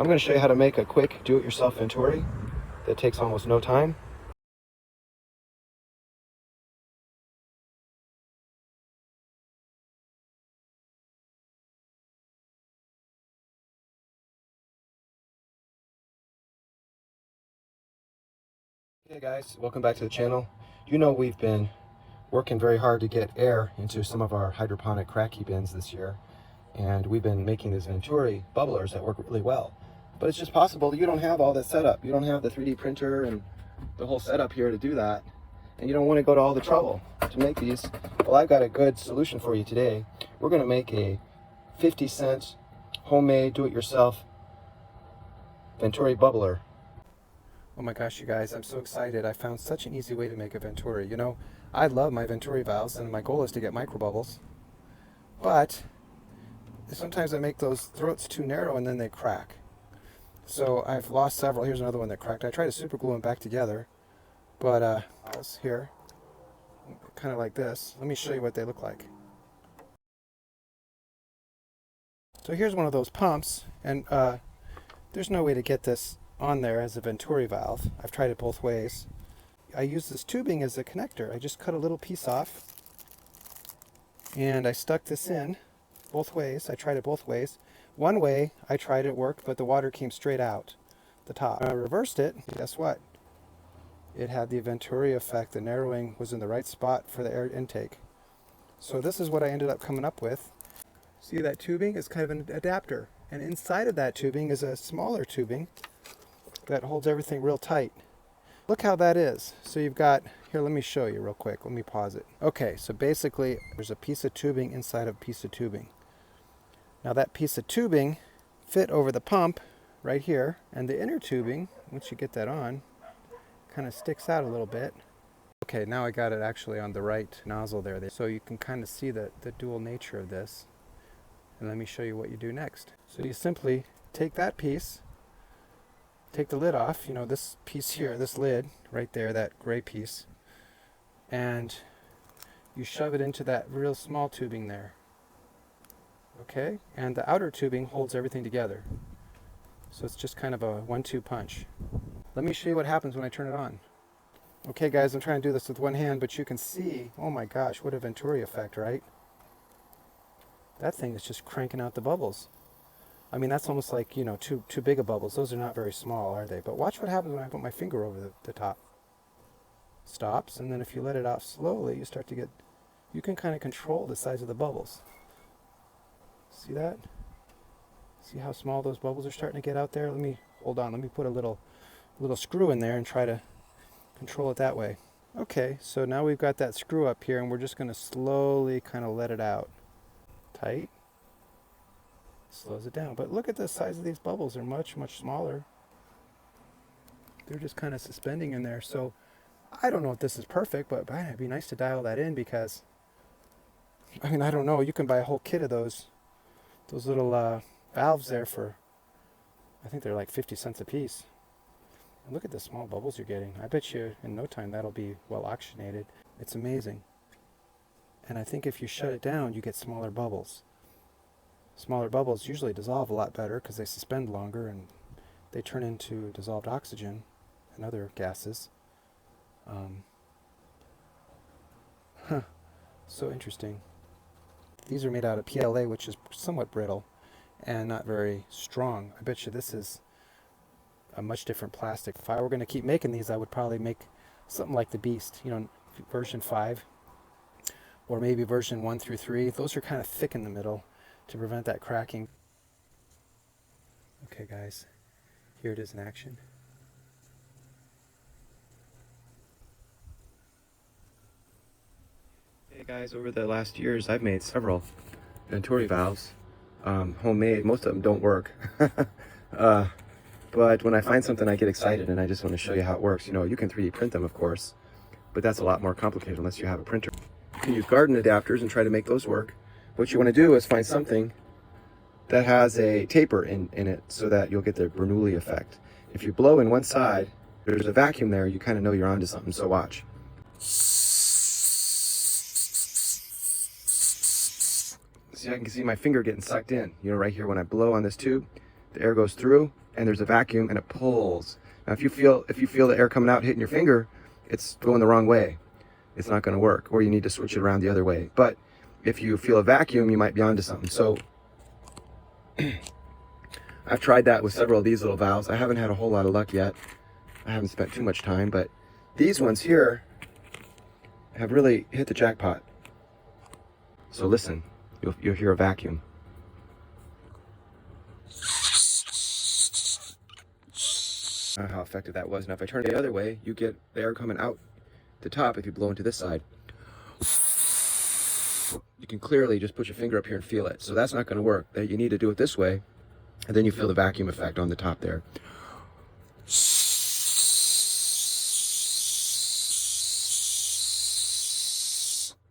I'm going to show you how to make a quick do-it-yourself Venturi that takes almost no time. Hey guys, welcome back to the channel. You know we've been working very hard to get air into some of our hydroponic Kratky bins this year, and we've been making these Venturi bubblers that work really well. But it's just possible you don't have all that setup. You don't have the 3D printer and the whole setup here to do that, and you don't want to go to all the trouble to make these. Well, I've got a good solution for you today. We're going to make a 50-cent homemade do-it-yourself Venturi bubbler. Oh my gosh, you guys, I'm so excited. I found such an easy way to make a Venturi. You know, I love my Venturi valves, and my goal is to get micro bubbles. But sometimes I make those throats too narrow and then they crack. So I've lost several. Here's another one that cracked. I tried to super glue them back together, but here, kind of like this. Let me show you what they look like. So here's one of those pumps, and there's no way to get this on there as a Venturi valve. I've tried it both ways. I use this tubing as a connector. I just cut a little piece off and I stuck this in both ways. I tried it both ways. One way I tried it worked, but the water came straight out the top. When I reversed it, guess what? It had the Venturi effect. The narrowing was in the right spot for the air intake. So this is what I ended up coming up with. See, that tubing is kind of an adapter, and inside of that tubing is a smaller tubing that holds everything real tight. Look how that is. So you've got, here, let me show you real quick. Let me pause it. Okay, so basically there's a piece of tubing inside of a piece of tubing. Now that piece of tubing fit over the pump right here, and the inner tubing, once you get that on, kind of sticks out a little bit. Okay, now I got it actually on the right nozzle there. So you can kind of see the dual nature of this. And let me show you what you do next. So you simply take that piece, take the lid off, you know, this piece here, this lid right there, that gray piece, and you shove it into that real small tubing there. Okay, and the outer tubing holds everything together. So it's just kind of a 1-2 punch. Let me show you what happens when I turn it on. Okay guys, I'm trying to do this with one hand, but you can see, oh my gosh, what a Venturi effect, right? That thing is just cranking out the bubbles. I mean, that's almost like, you know, too big of bubbles. Those are not very small, are they? But watch what happens when I put my finger over the top. Stops, and then if you let it off slowly, you start to get, you can kind of control the size of the bubbles. See that? See how small those bubbles are starting to get out there? Let me, hold on, let me put a little screw in there and try to control it that way. Okay, so now we've got that screw up here, and we're just going to slowly kind of let it out. Tight. Slows it down. But look at the size of these bubbles. They're much, much smaller. They're just kind of suspending in there. So I don't know if this is perfect, but man, it'd be nice to dial that in, because I mean, I don't know. You can buy a whole kit of those little valves there for, I think they're like 50 cents a piece. And look at the small bubbles you're getting. I bet you in no time that'll be well oxygenated. It's amazing. And I think if you shut it down, you get smaller bubbles. Smaller bubbles usually dissolve a lot better because they suspend longer and they turn into dissolved oxygen and other gases. So interesting. These are made out of PLA, which is somewhat brittle and not very strong. I bet you this is a much different plastic. If I were going to keep making these, I would probably make something like the Beast, you know, version 5, or maybe version 1 through 3. Those are kind of thick in the middle to prevent that cracking. Okay guys, here it is in action. Hey guys, over the last years I've made several Venturi valves, homemade. Most of them don't work. But when I find something I get excited, and I just want to show you how it works. You know, you can 3D print them of course, but that's a lot more complicated unless you have a printer. You can use garden adapters and try to make those work. What you want to do is find something that has a taper in it so that you'll get the Bernoulli effect. If you blow in one side, there's a vacuum there, you kind of know you're onto something, so watch. See, I can see my finger getting sucked in, you know, right here when I blow on this tube. the air goes through, and there's a vacuum, and it pulls. Now, if you feel the air coming out hitting your finger, it's going the wrong way. It's not going to work, or you need to switch it around the other way. But if you feel a vacuum, you might be onto something. So I've tried that with several of these little valves. I haven't had a whole lot of luck yet. I haven't spent too much time, but these ones here have really hit the jackpot. So listen, you'll hear a vacuum. I don't know how effective that was. Now if I turn it the other way, you get the air coming out the top if you blow into this side. You can clearly just put your finger up here and feel it. So that's not going to work. You need to do it this way, and then you feel the vacuum effect on the top there.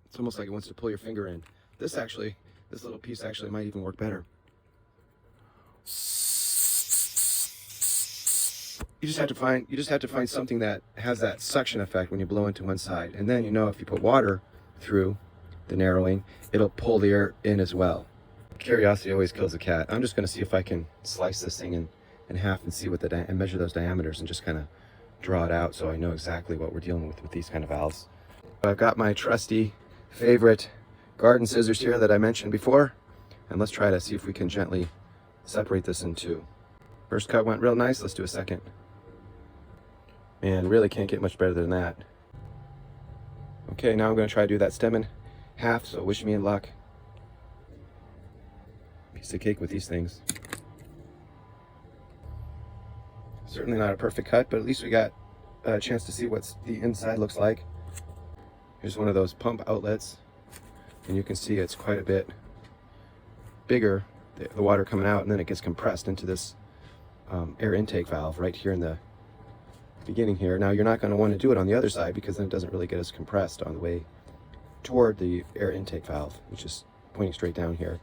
It's almost like it wants to pull your finger in. This little piece actually might even work better. You just have to find something that has that suction effect when you blow into one side, and then if you put water through the narrowing, it'll pull the air in as well. Curiosity always kills a cat. I'm just going to see if I can slice this thing in half and see what and measure those diameters and just kind of draw it out so I know exactly what we're dealing with these kind of valves. I've got my trusty favorite garden scissors here that I mentioned before, and let's try to see if we can gently separate this in two. First cut went real nice. Let's do a second. Man, really can't get much better than that. Okay, now I'm going to try to do that stem in half, so wish me luck. Piece of cake with these things. Certainly not a perfect cut, but at least we got a chance to see what the inside looks like. Here's one of those pump outlets, and you can see it's quite a bit bigger, the water coming out, and then it gets compressed into this air intake valve right here in the beginning here. Now you're not going to want to do it on the other side because then it doesn't really get as compressed on the way toward the air intake valve, which is pointing straight down here.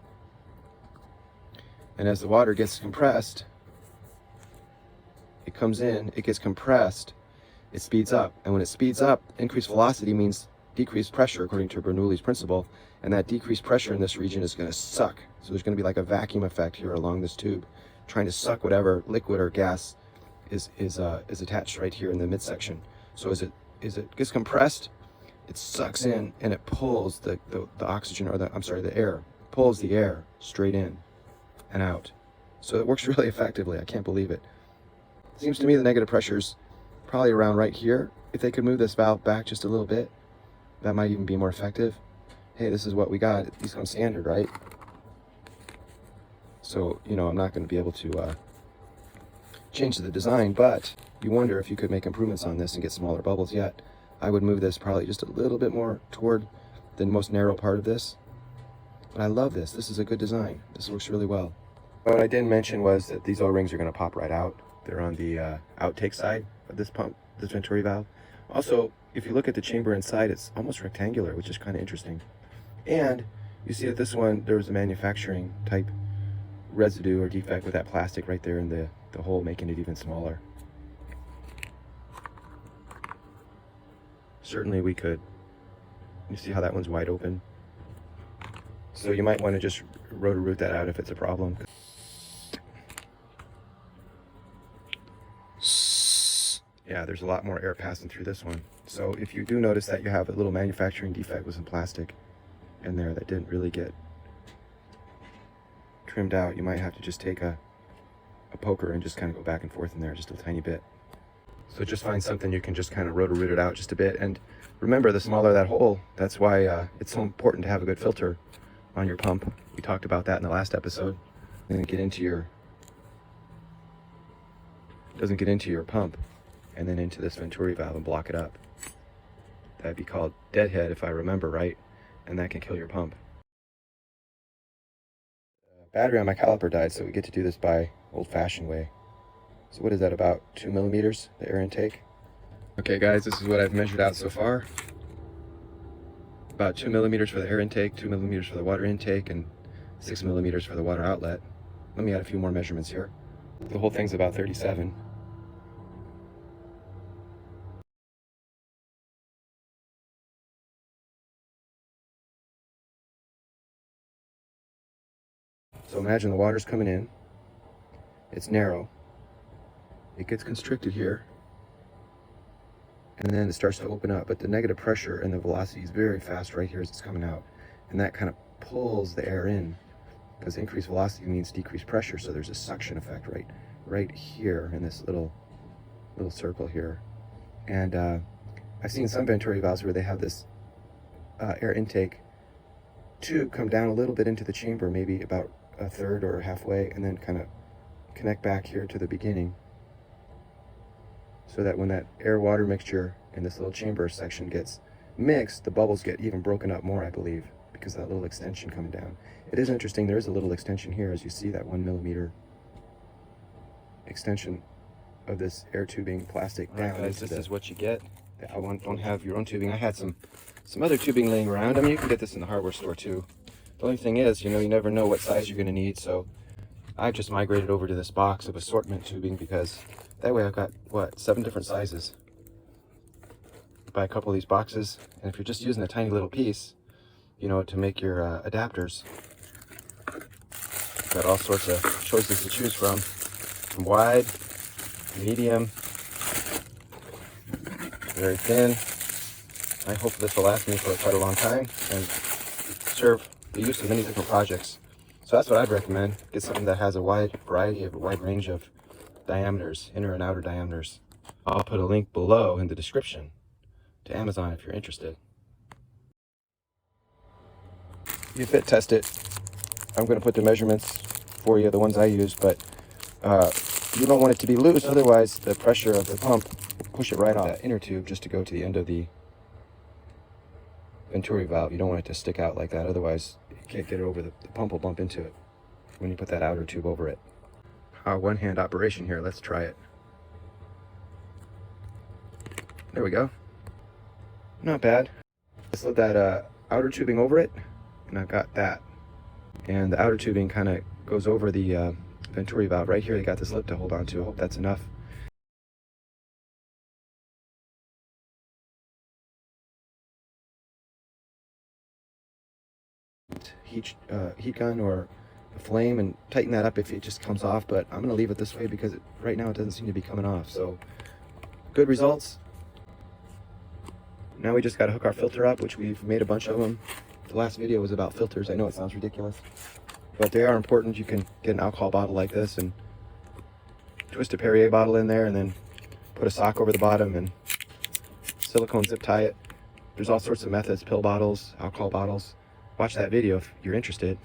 And as the water gets compressed, it comes in, it gets compressed, it speeds up. And when it speeds up, increased velocity means decreased pressure according to Bernoulli's principle, and that decreased pressure in this region is going to suck. So there's going to be like a vacuum effect here along this tube, trying to suck whatever liquid or gas is attached right here in the midsection. So as it gets compressed, it sucks in and it pulls the oxygen, or the air, pulls the air straight in and out. So it works really effectively. I can't believe it. It seems to me the negative pressure's probably around right here. If they could move this valve back just a little bit, that might even be more effective. Hey, this is what we got. These come standard, right? So, I'm not going to be able to change the design, but you wonder if you could make improvements on this and get smaller bubbles yet. I would move this probably just a little bit more toward the most narrow part of this. But I love this. This is a good design. This works really well. What I didn't mention was that these O-rings are going to pop right out. They're on the outtake side of this pump, this Venturi valve. Also, if you look at the chamber inside, it's almost rectangular, which is kind of interesting. And you see that this one, there was a manufacturing type residue or defect with that plastic right there in the hole, making it even smaller. Certainly we could, you see how that one's wide open? So you might want to just root that out if it's a problem. Yeah, there's a lot more air passing through this one. So if you do notice that you have a little manufacturing defect with some plastic in there that didn't really get trimmed out, you might have to just take a poker and just kind of go back and forth in there just a tiny bit. So just find something you can just kind of root it out just a bit. And remember, the smaller that hole, that's why it's so important to have a good filter on your pump. We talked about that in the last episode. It doesn't get into your pump and then into this Venturi valve and block it up. That'd be called deadhead if I remember right, and that can kill your pump. Battery on my caliper died, so we get to do this by old-fashioned way. So what is that, about 2 millimeters, the air intake? Okay guys, this is what I've measured out so far. About 2 millimeters for the air intake, 2 millimeters for the water intake, and 6 millimeters for the water outlet. Let me add a few more measurements here. The whole thing's about 37. So imagine the water's coming in, it's narrow. It gets constricted here, and then it starts to open up, but the negative pressure and the velocity is very fast right here as it's coming out, and that kind of pulls the air in, because increased velocity means decreased pressure, so there's a suction effect right here in this little circle here. And I've seen some Venturi valves where they have this air intake tube come down a little bit into the chamber, maybe about a third or halfway, and then kind of connect back here to the beginning, so that when that air-water mixture in this little chamber section gets mixed, the bubbles get even broken up more, I believe, because of that little extension coming down. It is interesting, there is a little extension here, as you see, that 1 millimeter extension of this air tubing plastic down. Right, guys, this is what you get if you don't have your own tubing. I had some other tubing laying around. I mean, you can get this in the hardware store too. The only thing is, you know, you never know what size you're going to need, so I've just migrated over to this box of assortment tubing, because that way I've got, what, 7 different sizes. You buy a couple of these boxes, and if you're just using a tiny little piece, you know, to make your adapters, you've got all sorts of choices to choose from wide, medium, very thin. I hope this will last me for quite a long time and serve the use of many different projects. So that's what I'd recommend. Get something that has a wide range of diameters, inner and outer diameters. I'll put a link below in the description to Amazon if you're interested. You fit test it. I'm going to put the measurements for you, the ones I use, but you don't want it to be loose, otherwise the pressure of the pump will push it right off that inner tube just to go to the end of the Venturi valve. You don't want it to stick out like that, otherwise you can't get it over, the pump will bump into it when you put that outer tube over it. One-hand operation here, let's try it. There we go. Not bad. I slid that outer tubing over it, and I've got that. And the outer tubing kind of goes over the Venturi valve. Right here, they got this lip to hold on to. I hope that's enough. Heat gun or a flame and tighten that up if it just comes off, but I'm going to leave it this way because right now it doesn't seem to be coming off. So good results. Now we just got to hook our filter up, which we've made a bunch of them. The last video was about filters. I know it sounds ridiculous, but they are important. You can get an alcohol bottle like this and twist a Perrier bottle in there, and then put a sock over the bottom and silicone zip tie it. There's all sorts of methods, pill bottles, alcohol bottles. Watch that video if you're interested.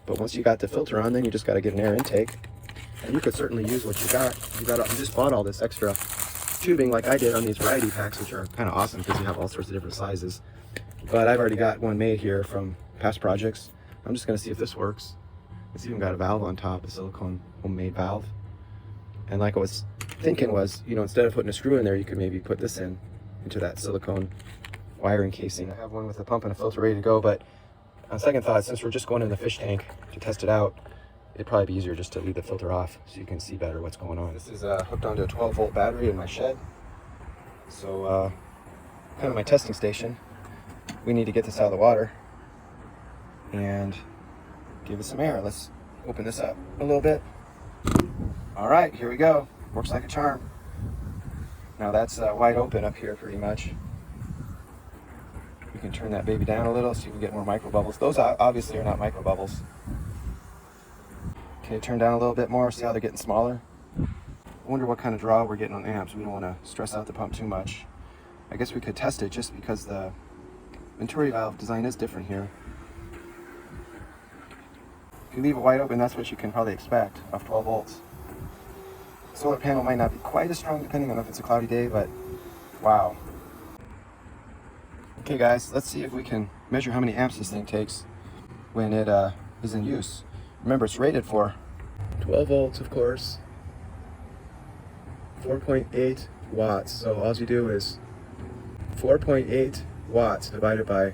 But once you got the filter on, then you just got to get an air intake, and you could certainly use what you got. You just bought all this extra tubing like I did on these variety packs, which are kind of awesome because you have all sorts of different sizes. But I've already got one made here from past projects. I'm just going to see if this works. It's even got a valve on top, a silicone homemade valve. And like I was thinking was, you know, instead of putting a screw in there, you could maybe put this into that silicone wiring casing. I have one with a pump and a filter ready to go, but on second thought, since we're just going in the fish tank to test it out, it'd probably be easier just to leave the filter off so you can see better what's going on. This is hooked onto a 12-volt battery in my shed. So kind of my testing station. We need to get this out of the water and give it some air. Let's open this up a little bit. All right, here we go. Works like a charm. Now that's wide open up here pretty much. We can turn that baby down a little so you can get more micro bubbles. Those obviously are not micro bubbles. Okay, turn down a little bit more. See how they're getting smaller? I wonder what kind of draw we're getting on amps. We don't want to stress out the pump too much. I guess we could test it just because the Venturi valve design is different here. If you leave it wide open, that's what you can probably expect off 12 volts. Solar panel might not be quite as strong depending on if it's a cloudy day, but wow. Okay guys, let's see if we can measure how many amps this thing takes when it is in use. Remember, it's rated for 12 volts, of course, 4.8 watts. So all you do is 4.8 watts divided by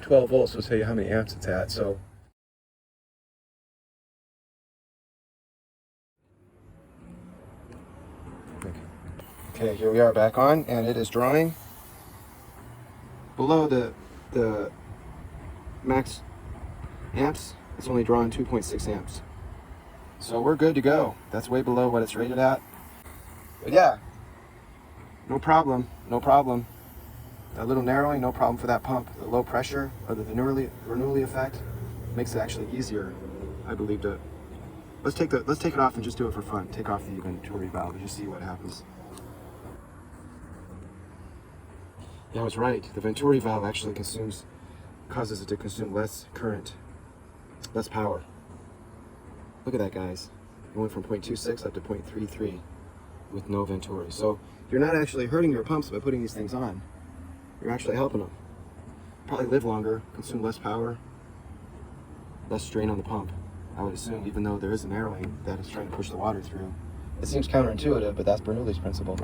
12 volts will tell you how many amps it's at. So okay, here we are back on, and it is drawing below the max amps. It's only drawing 2.6 amps. So we're good to go. That's way below what it's rated at. But yeah, no problem, no problem. A little narrowing, no problem for that pump. The low pressure, or the Bernoulli effect, makes it actually easier, I believe. Let's take it off and just do it for fun. Take off the Venturi valve and just see what happens. Yeah, I was right. The Venturi valve actually causes it to consume less current, less power. Look at that, guys. Going from 0.26 up to 0.33 with no Venturi. So you're not actually hurting your pumps by putting these things on. You're actually helping them. Probably live longer, consume less power, less strain on the pump, I would assume, even though there is a narrowing that is trying to push the water through. It seems counterintuitive, but that's Bernoulli's principle.